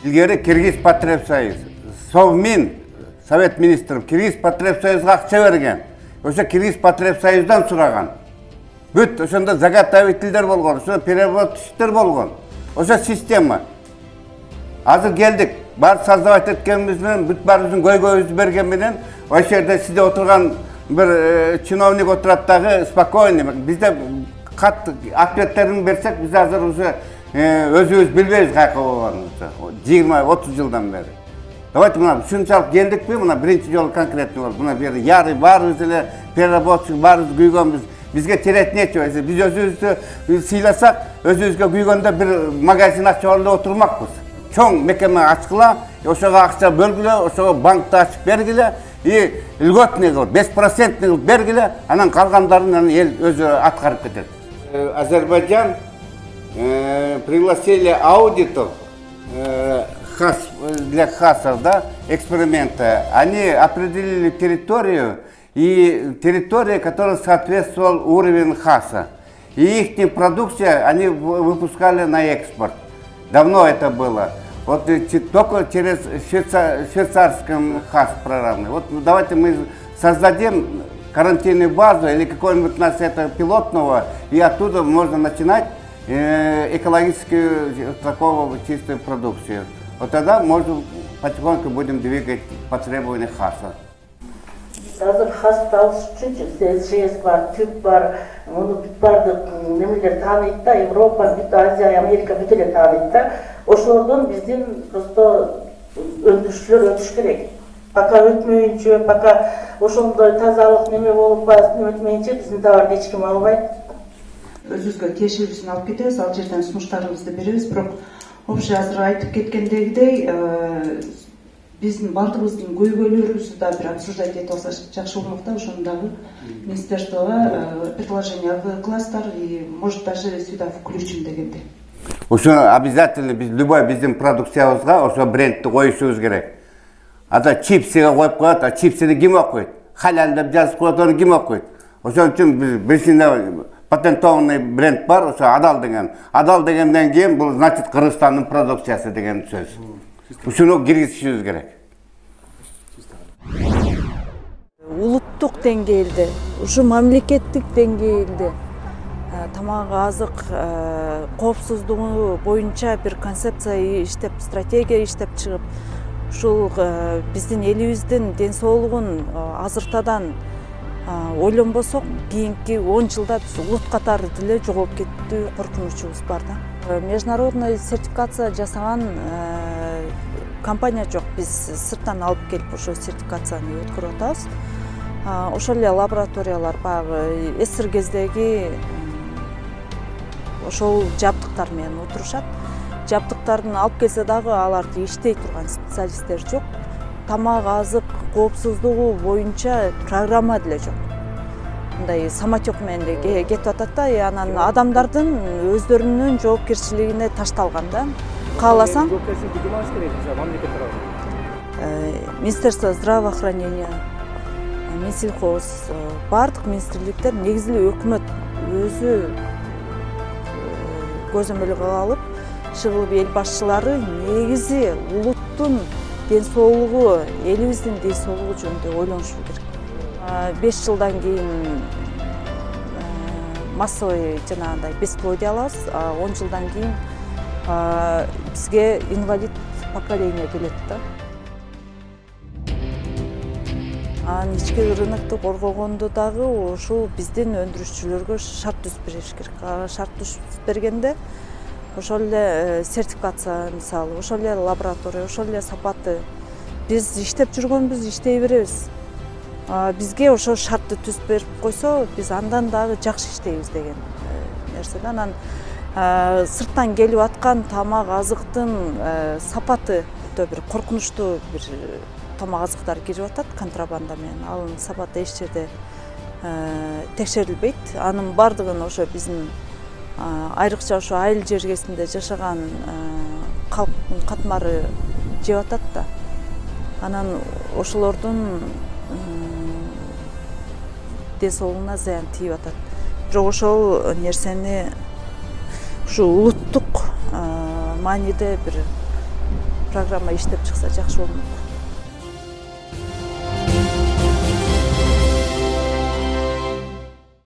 ilgari Kırgız-Patrepsoyuz. Совмин, Совет министров, Киргиз-Patrepsoyuzga акча берген. Ошо Киргиз-Patrepsoyuzdan сураган. Бүт ошондо заготовительдер болгон, ошо переводчиктер болгон. Ошо система. Азыр келдик. Бар создавать эткенибиз менен, бүт баарыбыздын көйгөйүбүздү берген менен, ошол жерде сизде отурган bir чиновник отурат дагы спокойный. Бизде кат ответтерин берсек, биз азыр уже өзүбүз билбейбиз каяка болгонубузду. 20-30 жылдан бери. Давайте мына ушунчалык келдикпи, мына биринчи жолу конкретный болду. Мына бери ярый баарыбыз эле переработчик, баарыбыз күйгөнбүз. Бизге терет нече. Биз өзүбүздү сыйласак, өзүбүзгө күйгөндө бир магазин ачып алып отурмакпыз. Чоң мекеме ачкыла, ошого акча бөлгүлө, ошого банкты ачып бергиле, и льготный кылып, 5% кылып бергиле, анан калгандарын эл өзү аткарып кетет. Азербайджан пригласили аудитов для ХАСов, да, эксперимента. Они определили территорию, и территория, которая соответствовала уровню ХАСа. И их продукция они выпускали на экспорт. Давно это было. Вот только через швейцарском ХАС программы. Вот давайте мы создадим карантинную базу или какой-нибудь у нас это пилотного, и оттуда можно начинать экологическую такого чистую продукцию. Вот тогда можно потихоньку будем двигать по требованию ХАСа. Hazır hasta alışıcı, şey var, tüp var, onu bardıq nemeler tanıyıp da Avrupa, Azya, Amerika bütünle tanıyıp da oşlardan bizim prosto öndürüşler ötüş gerek. Baka ötmeyince, baka oşunda tazalık neme olup ötmeyince bizim tavarda hiç kim almaydı. Өзүбүзгө тиешелүүсүн алып кетебиз, ал жерден сунуштарыбызды беребиз, бирок общий азыр айтып кеткендегидей биздин бардыгыбыздын көйгөйлөрүбүздү да бир обсуждать этип алсак жакшы болмок да. Ошону дагы министерствого предложение выкыласыздар и может даже сюда включим дегенде. Ошо обязательно биз любой биздин продукциябызга ошо брендти коюшубуз керек. Ата чипсиге коюп коет, а чипсини ким окуйт? Халал деп жазып коет, аны ким окуйт? Ошон үчүн биз бирсинде патентованный бренд бар, ошо Адал деген. Адал дегенден кийин бул значит Кыргызстандын продукциясы деген сөз. Ушуну киргизишибиз керек. Улуттук деңгээлде, ушу мамлекеттик деңгээлде тамак азык коопсуздугу боюнча бир концепция иштеп, стратегия иштеп чыгып, ушул биздин элибиздин ден соолугун азыртадан ойлонбосок, кийинки 10 жылда биз улут катары деле жоголуп кеттүү коркунучубуз бар да. Международный сертификация жасаган компания жок. Биз сырттан алып келип ошо сертификацияны өткөрүп атабыз. Ошол эле лабораториялар баягы эсир кездеги ошол жабдыктар менен отурушат. Жабдыктарын алып келсе дагы аларды иштей турган специалисттер жок. Тамак азык коопсуздугу боюнча программа деле жок. Мындай самотек менен эле кетип атат да, анан адамдардын өздөрүнүн жоопкерчилигине ташталган да. Кааласаң, Министерство здравоохранения, Минсельхоз, бардык министрликтер негизи өкмөт өзү көзөмөлгө алып, чыгылып эл башчылары негизи улуттун ден соолугу, элибиздин ден соолугу жөнүндө ойлонушу керек. 5 жылдан кийин массовый жанагындай бесплодие алабыз, 10 жылдан кийин бизге инвалид поколение келет да. Ички рынокто коргогондо дагы ошол биздин өндүрүшчүлөргө шарт түзүп бериш керек. Шарт түзүп бергенде ошол эле сертификация мисалы, ошол эле лаборатория, ошол эле сапаты биз иштеп жүргөнбүз, иштей беребиз. Бизге ошол шартты түзүп берип койсо, биз андан дагы жакшы иштейбиз деген нерсе да. Анан сырттан келип аткан тамак азыктын сапаты бир коркунучтуу бир тамак азыктар кирип атат контрабанда менен. Анын сапаты эч жерде текшерилбейт. Анын бардыгын ошо биздин айрыкча ошо айыл жергесинде жашаган калктын катмары жеп атат да. Анан ошолордун ден соолугуна зыян тийип атат. Бирок ошол нерсени ушу улуттук мааниде бир программа иштеп чыкса жакшы болмок.